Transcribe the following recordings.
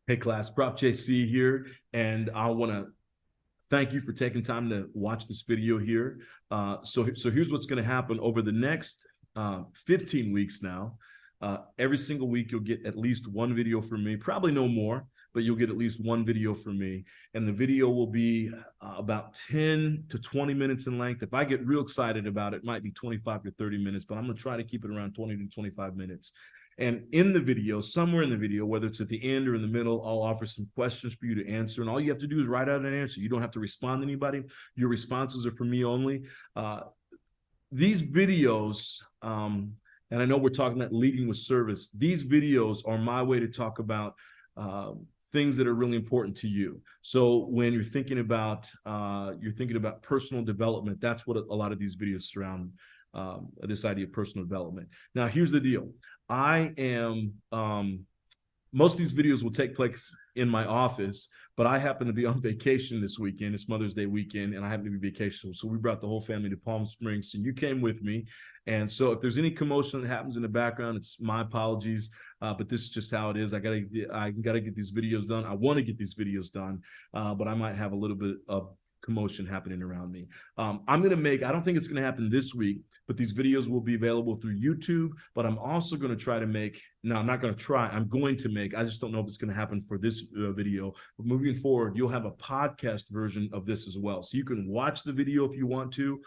Hey class, Prof JC here, and I want to thank you for taking time to watch this video here. So here's what's going to happen over the next 15 weeks now. Every single week you'll get at least one video from me, probably no more, but you'll get at least one video from me. And the video will be about 10 to 20 minutes in length. If I get real excited about it, it might be 25 to 30 minutes, but I'm going to try to keep it around 20 to 25 minutes. And in the video, somewhere in the video, whether it's at the end or in the middle, I'll offer some questions for you to answer. And all you have to do is write out an answer. You don't have to respond to anybody. Your responses are for me only. These videos, and I know we're talking about leading with service. These videos are my way to talk about things that are really important to you. So when you're thinking about personal development, that's what a lot of these videos surround. This idea of personal development. Now, here's the deal. Most of these videos will take place in my office, but I happen to be on vacation this weekend. It's Mother's Day weekend, and I happen to be vacation. So we brought the whole family to Palm Springs, and you came with me. And so if there's any commotion that happens in the background, it's my apologies. But this is just how it is. I gotta get these videos done. I want to get these videos done, but I might have a little bit of commotion happening around me. I don't think it's going to happen this week, but these videos will be available through YouTube. But I'm also going to try to make, no, I'm not going to try, I'm going to make, I just don't know if it's going to happen for this video, but moving forward, you'll have a podcast version of this as well. So you can watch the video if you want to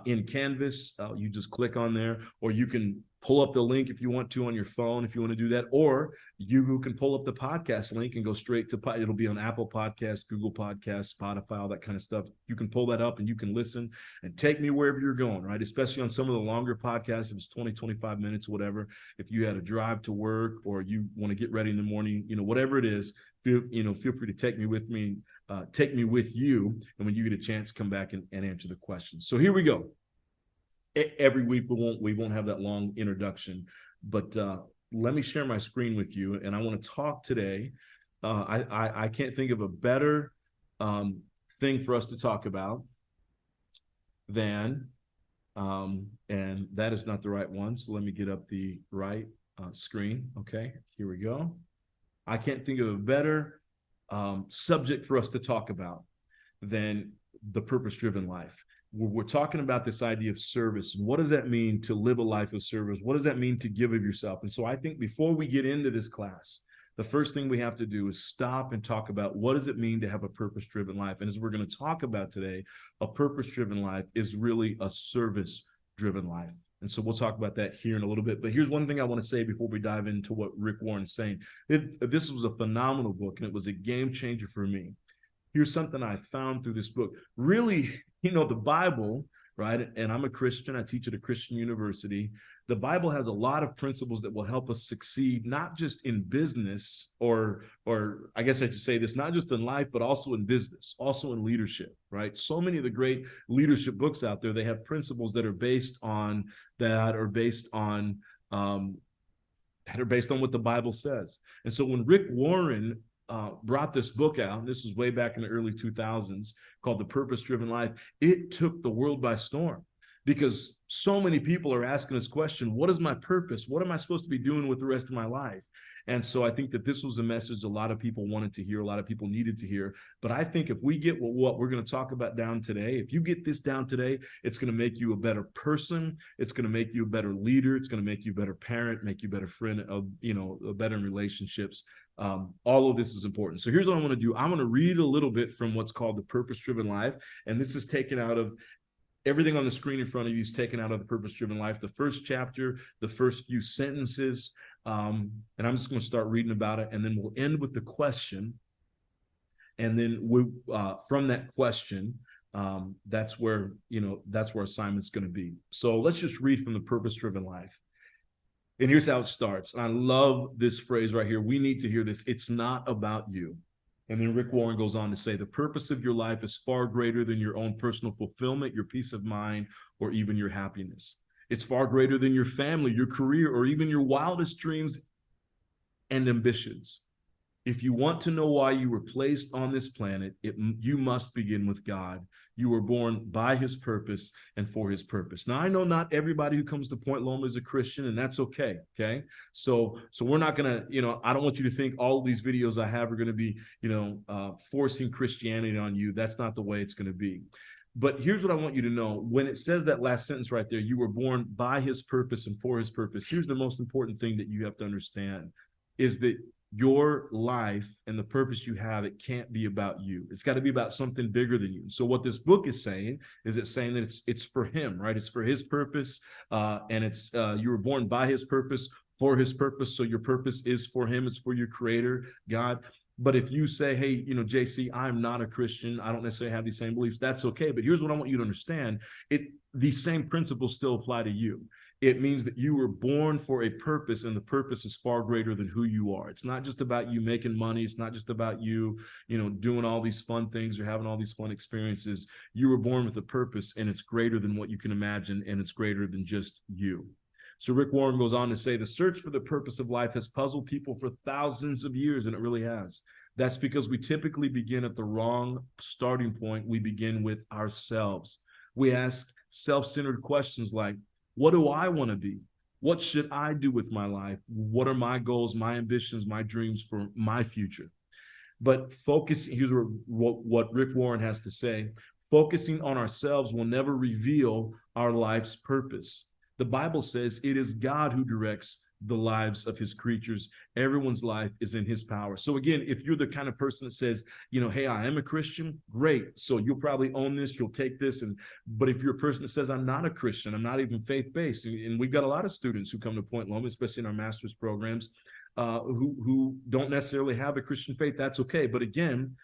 in Canvas. You just click on there, or you can pull up the link if you want to on your phone, if you want to do that, or you can pull up the podcast link and go straight to, it'll be on Apple Podcasts, Google Podcasts, Spotify, all that kind of stuff. You can pull that up and you can listen and take me wherever you're going, right? Especially on some of the longer podcasts, if it's 20, 25 minutes, whatever. If you had a drive to work or you want to get ready in the morning, whatever it is, feel free to take me with you. And when you get a chance, come back and answer the questions. So here we go. Every week we won't have that long introduction, but let me share my screen with you, and I want to talk today. I can't think of a better thing for us to talk about than, and that is not the right one. So let me get up the right screen. Okay, here we go. I can't think of a better subject for us to talk about than the purpose-driven life. We're talking about this idea of service. And what does that mean to live a life of service? What does that mean to give of yourself? And so I think before we get into this class, the first thing we have to do is stop and talk about what does it mean to have a purpose-driven life? And as we're going to talk about today, a purpose-driven life is really a service-driven life. And so we'll talk about that here in a little bit. But here's one thing I want to say before we dive into what Rick Warren is saying. This was a phenomenal book, and it was a game changer for me. Here's something I found through this book. Really, the Bible, right? And I'm a Christian. I teach at a Christian university. The Bible has a lot of principles that will help us succeed, not just in business, or I guess I should say this, not just in life, but also in business, also in leadership, right? So many of the great leadership books out there, they have principles that are based on what the Bible says. And so when Rick Warren brought this book out, and this was way back in the early 2000s, called The Purpose-Driven Life, it took the world by storm, because so many people are asking this question: what is my purpose? What am I supposed to be doing with the rest of my life? And so I think that this was a message a lot of people wanted to hear, a lot of people needed to hear. But I think if we get what we're going to talk about down today, if you get this down today, it's going to make you a better person. It's going to make you a better leader. It's going to make you a better parent, make you a better friend, better in relationships. All of this is important. So here's what I want to do. I'm going to read a little bit from what's called The Purpose-Driven Life. And this is taken out of everything on the screen in front of you is taken out of The Purpose-Driven Life. The first chapter, the first few sentences, and I'm just going to start reading about it, and then we'll end with the question. And then from that question, that's where assignment's going to be. So let's just read from The Purpose-Driven Life. And here's how it starts. And I love this phrase right here. We need to hear this. It's not about you. And then Rick Warren goes on to say, the purpose of your life is far greater than your own personal fulfillment, your peace of mind, or even your happiness. It's far greater than your family, your career, or even your wildest dreams and ambitions. If you want to know why you were placed on this planet, you must begin with God. You were born by his purpose and for his purpose. Now, I know not everybody who comes to Point Loma is a Christian, and that's okay, okay? So we're not going to, I don't want you to think all of these videos I have are going to be, forcing Christianity on you. That's not the way it's going to be. But here's what I want you to know. When it says that last sentence right there, you were born by his purpose and for his purpose, here's the most important thing that you have to understand is that your life and the purpose you have, it can't be about you. It's got to be about something bigger than you. So what this book is saying is it's saying that it's for him, right? It's for his purpose, and it's you were born by his purpose, for his purpose. So your purpose is for him. It's for your creator, God. But if you say, hey, JC, I'm not a Christian, I don't necessarily have these same beliefs, that's okay. But here's what I want you to understand. These same principles still apply to you. It means that you were born for a purpose, and the purpose is far greater than who you are. It's not just about you making money. It's not just about you, doing all these fun things or having all these fun experiences. You were born with a purpose, and it's greater than what you can imagine, and it's greater than just you. So Rick Warren goes on to say, the search for the purpose of life has puzzled people for thousands of years, and it really has. That's because we typically begin at the wrong starting point. We begin with ourselves. We ask self-centered questions like, what do I want to be? What should I do with my life? What are my goals, my ambitions, my dreams for my future? But here's what Rick Warren has to say. Focusing on ourselves will never reveal our life's purpose. The Bible says it is God who directs the lives of his creatures. Everyone's life is in his power. So again, if you're the kind of person that says, hey, I am a Christian, great. So you'll probably own this, you'll take this. But if you're a person that says, I'm not a Christian, I'm not even faith-based, and we've got a lot of students who come to Point Loma, especially in our master's programs, who don't necessarily have a Christian faith, that's okay. But again,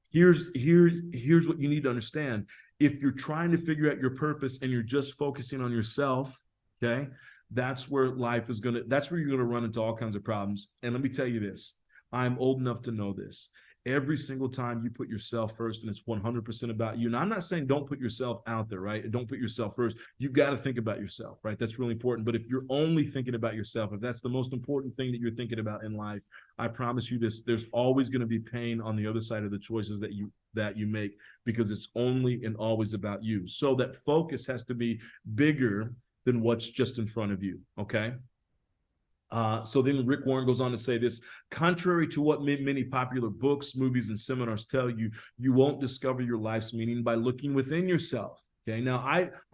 here's what you need to understand. If you're trying to figure out your purpose and you're just focusing on yourself, okay, that's where that's where you're going to run into all kinds of problems. And let me tell you this, I'm old enough to know this. Every single time you put yourself first and it's 100% about you. And I'm not saying don't put yourself out there, right? Don't put yourself first. You've got to think about yourself, right? That's really important. But if you're only thinking about yourself, if that's the most important thing that you're thinking about in life, I promise you this, there's always going to be pain on the other side of the choices that you make, because it's only and always about you. So that focus has to be bigger than what's just in front of you, okay? So then Rick Warren goes on to say this, contrary to what many popular books, movies, and seminars tell you, you won't discover your life's meaning by looking within yourself, okay? Now,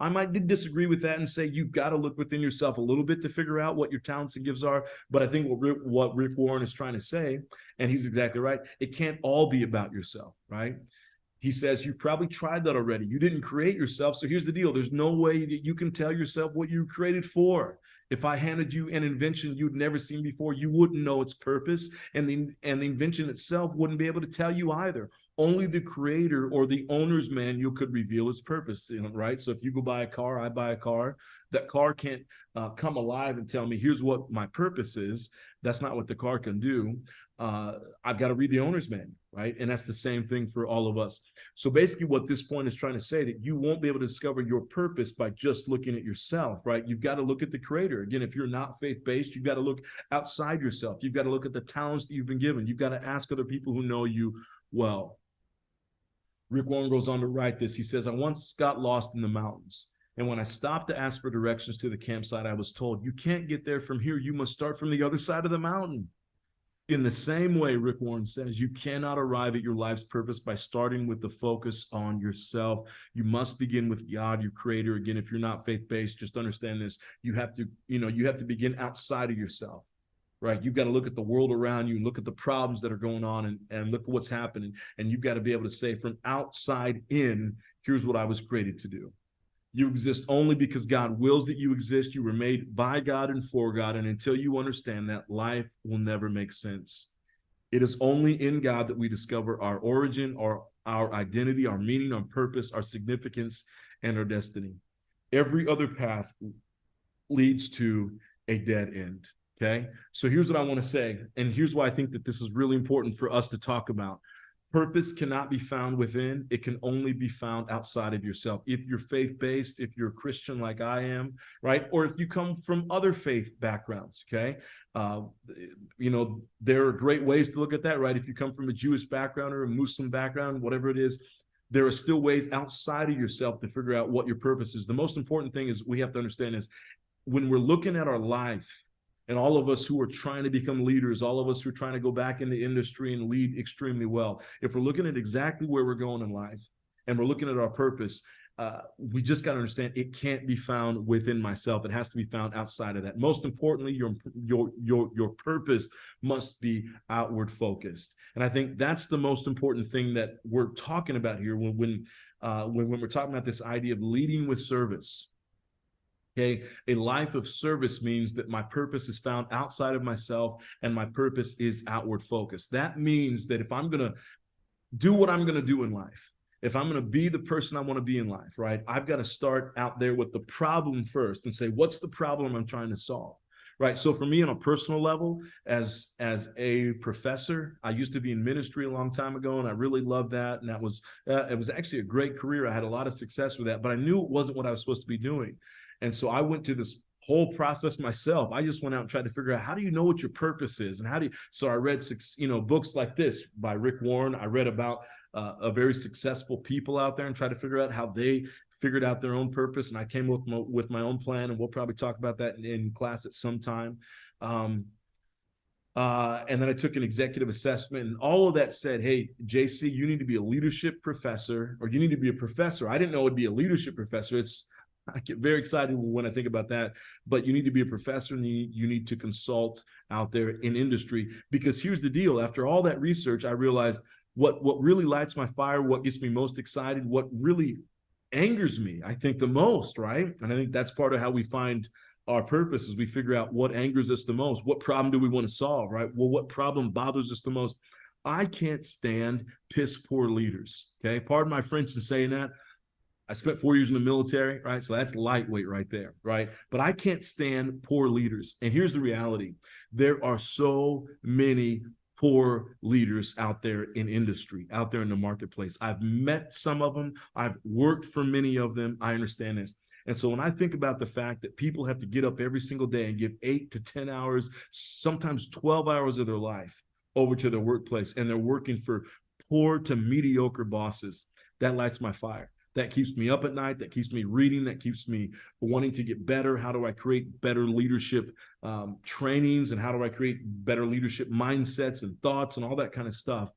I might disagree with that and say you've got to look within yourself a little bit to figure out what your talents and gifts are, but I think what Rick Warren is trying to say, and he's exactly right, it can't all be about yourself, right? He says, you probably tried that already. You didn't create yourself. So here's the deal. There's no way that you can tell yourself what you were created for. If I handed you an invention you'd never seen before, you wouldn't know its purpose. And the invention itself wouldn't be able to tell you either. Only the creator or the owner's manual could reveal its purpose, right? So if you go buy a car, I buy a car, that car can't come alive and tell me, here's what my purpose is. That's not what the car can do. I've got to read the owner's manual, right? And that's the same thing for all of us. So basically what this point is trying to say, that you won't be able to discover your purpose by just looking at yourself, right? You've got to look at the creator. Again, if you're not faith-based, you've got to look outside yourself. You've got to look at the talents that you've been given. You've got to ask other people who know you well. Rick Warren goes on to write this. He says, I once got lost in the mountains. And when I stopped to ask for directions to the campsite, I was told, you can't get there from here. You must start from the other side of the mountain. In the same way, Rick Warren says, you cannot arrive at your life's purpose by starting with the focus on yourself. You must begin with God, your creator. Again, if you're not faith-based, just understand this. You have to begin outside of yourself, right? You've got to look at the world around you, look at the problems that are going on, and look at what's happening. And you've got to be able to say, from outside in, here's what I was created to do. You exist only because God wills that you exist. You were made by God and for God. And until you understand that, life will never make sense. It is only in God that we discover our origin, our identity, our meaning, our purpose, our significance, and our destiny. Every other path leads to a dead end, okay? So here's what I want to say, and here's why I think that this is really important for us to talk about. Purpose cannot be found within. It can only be found outside of yourself. If you're faith-based, if you're a Christian like I am, right? Or if you come from other faith backgrounds, okay? There are great ways to look at that, right? If you come from a Jewish background or a Muslim background, whatever it is, there are still ways outside of yourself to figure out what your purpose is. The most important thing is we have to understand is when we're looking at our life, and all of us who are trying to become leaders, all of us who are trying to go back in the industry and lead extremely well, if we're looking at exactly where we're going in life and we're looking at our purpose, we just got to understand it can't be found within myself. It has to be found outside of that. Most importantly, your purpose must be outward focused. And I think that's the most important thing that we're talking about here when we're talking about this idea of leading with service. Okay, a life of service means that my purpose is found outside of myself and my purpose is outward focused. That means that if I'm going to do what I'm going to do in life, if I'm going to be the person I want to be in life, right, I've got to start out there with the problem first and say, what's the problem I'm trying to solve? Right. So for me on a personal level, as a professor, I used to be in ministry a long time ago, and I really loved that. And that was it was actually a great career. I had a lot of success with that, but I knew it wasn't what I was supposed to be doing. And so I went to this whole process myself. I just went out and tried to figure out, how do you know what your purpose is? And so I read, books like this by Rick Warren. I read about a very successful people out there and tried to figure out how they figured out their own purpose. And I came with my own plan, and we'll probably talk about that in class at some time. And then I took an executive assessment, and all of that said, hey, JC, you need to be a leadership professor, or you need to be a professor. I didn't know it'd be a leadership professor. I get very excited when I think about that, but you need to be a professor, and you need to consult out there in industry, because here's the deal. After all that research, I realized what really lights my fire, what gets me most excited, what really angers me, I think, the most, right? And I think that's part of how we find our purpose, is we figure out what angers us the most. What problem do we want to solve, right? Well, what problem bothers us the most? I can't stand piss poor leaders, okay? Pardon my French in saying that. I spent 4 years in the military, right? So that's lightweight right there, right? But I can't stand poor leaders. And here's the reality. There are so many poor leaders out there in industry, out there in the marketplace. I've met some of them. I've worked for many of them. I understand this. And so when I think about the fact that people have to get up every single day and give 8 to 10 hours, sometimes 12 hours of their life over to their workplace, and they're working for poor to mediocre bosses, that lights my fire. That keeps me up at night. That keeps me reading. That keeps me wanting to get better. How do I create better leadership trainings? And how do I create better leadership mindsets and thoughts and all that kind of stuff?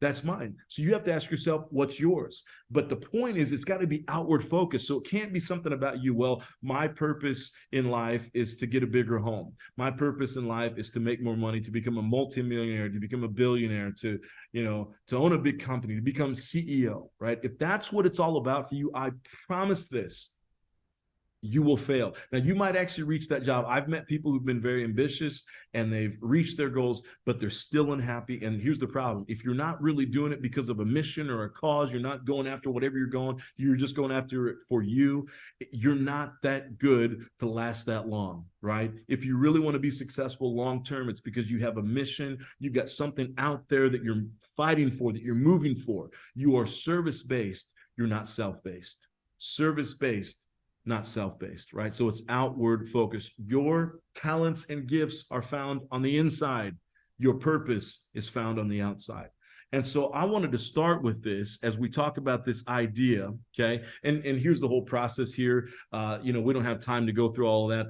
That's mine. So you have to ask yourself, what's yours? But the point is, it's got to be outward focused. So it can't be something about you. Well, my purpose in life is to get a bigger home. My purpose in life is to make more money, to become a multimillionaire, to become a billionaire, to own a big company, to become CEO, right? If that's what it's all about for you, I promise this, you will fail. Now, you might actually reach that job. I've met people who've been very ambitious and they've reached their goals, but they're still unhappy. And here's the problem. If you're not really doing it because of a mission or a cause, you're not going after whatever you're just going after it for you, you're not that good to last that long, right? If you really want to be successful long-term, it's because you have a mission. You've got something out there that you're fighting for, that you're moving for. You are service-based. You're not self-based. Service-based, not self-based, right? So it's outward focused. Your talents and gifts are found on the inside. Your purpose is found on the outside. And so I wanted to start with this as we talk about this idea, okay? And here's the whole process here. We don't have time to go through all of that.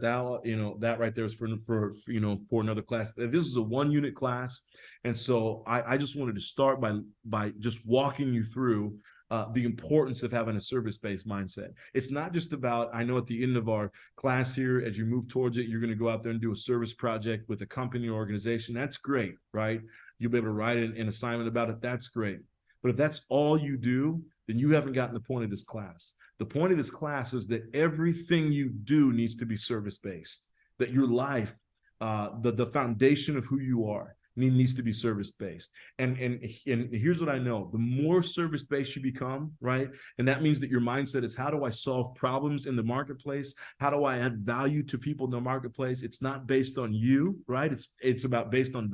That right there is for another class. This is a 1-unit class. And so I just wanted to start by just walking you through the importance of having a service-based mindset. It's not just about, I know at the end of our class here, as you move towards it, you're going to go out there and do a service project with a company or organization. That's great, right? You'll be able to write an assignment about it. That's great. But if that's all you do, then you haven't gotten the point of this class. The point of this class is that everything you do needs to be service-based, that your life, the foundation of who you are, needs to be service-based. And here's what I know. The more service-based you become, right? And that means that your mindset is, how do I solve problems in the marketplace? How do I add value to people in the marketplace? It's not based on you, right? It's about based on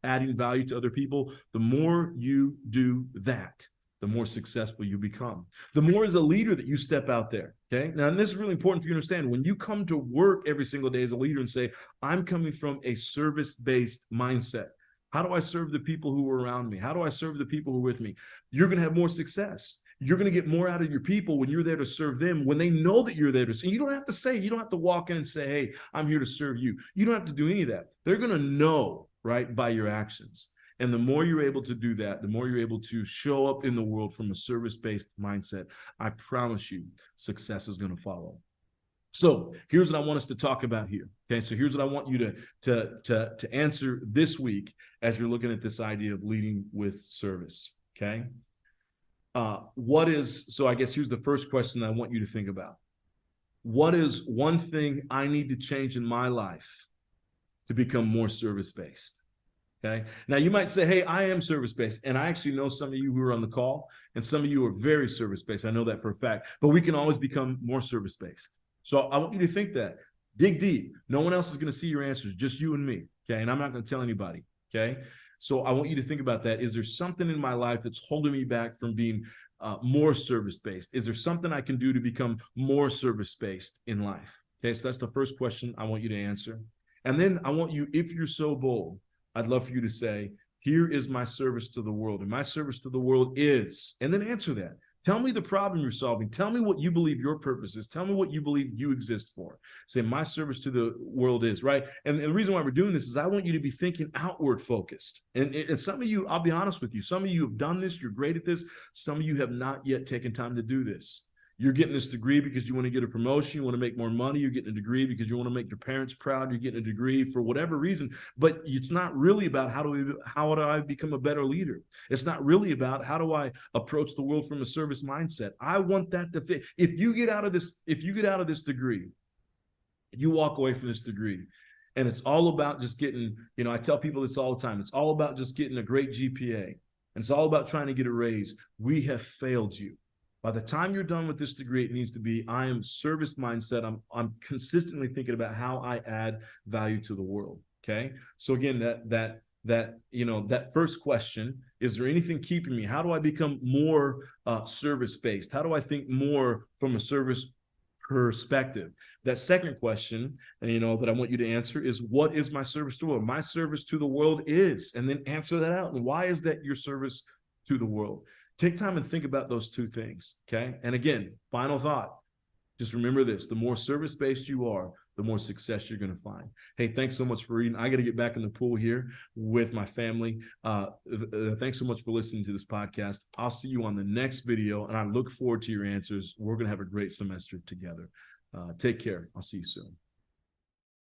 adding value to other people. The more you do that, the more successful you become. The more as a leader that you step out there, okay? Now, and this is really important for you to understand. When you come to work every single day as a leader and say, I'm coming from a service-based mindset. How do I serve the people who are around me? How do I serve the people who are with me? You're going to have more success. You're going to get more out of your people when you're there to serve them, when they know that you're there to serve. You don't have to say, you don't have to walk in and say, hey, I'm here to serve you. You don't have to do any of that. They're going to know, right, by your actions. And the more you're able to do that, the more you're able to show up in the world from a service-based mindset, I promise you, success is going to follow. So here's what I want us to talk about here. Okay, so here's what I want you to answer this week as you're looking at this idea of leading with service. Okay, so I guess here's the first question I want you to think about. What is one thing I need to change in my life to become more service-based? Okay. Now you might say, hey, I am service-based. And I actually know some of you who are on the call, and some of you are very service-based. I know that for a fact, but we can always become more service-based. So I want you to think that. Dig deep. No one else is going to see your answers, just you and me. Okay. And I'm not going to tell anybody. Okay. So I want you to think about that. Is there something in my life that's holding me back from being more service-based? Is there something I can do to become more service-based in life? Okay. So that's the first question I want you to answer. And then I want you, if you're so bold, I'd love for you to say, here is my service to the world. And my service to the world is, and then answer that. Tell me the problem you're solving. Tell me what you believe your purpose is. Tell me what you believe you exist for. Say, my service to the world is, right? And the reason why we're doing this is I want you to be thinking outward focused. And some of you, I'll be honest with you, some of you have done this. You're great at this. Some of you have not yet taken time to do this. You're getting this degree because you want to get a promotion, you want to make more money. You're getting a degree because you want to make your parents proud. You're getting a degree for whatever reason, but it's not really about how do I become a better leader? It's not really about how do I approach the world from a service mindset. I want that to fit. If you get out of this degree, you walk away from this degree, and it's all about just getting, I tell people this all the time. It's all about just getting a great GPA, and it's all about trying to get a raise. We have failed you. By the time you're done with this degree, it needs to be, I am service mindset. I'm consistently thinking about how I add value to the world. Okay. So again, that first question, is there anything keeping me? How do I become more service-based? How do I think more from a service perspective? That second question, that I want you to answer is, what is my service to the world? My service to the world is, and then answer that out. And why is that your service to the world? Take time and think about those two things, okay? And again, final thought, just remember this: the more service-based you are, the more success you're going to find. Hey, thanks so much for reading. I got to get back in the pool here with my family. Thanks so much for listening to this podcast. I'll see you on the next video, and I look forward to your answers. We're going to have a great semester together. Take care. I'll see you soon.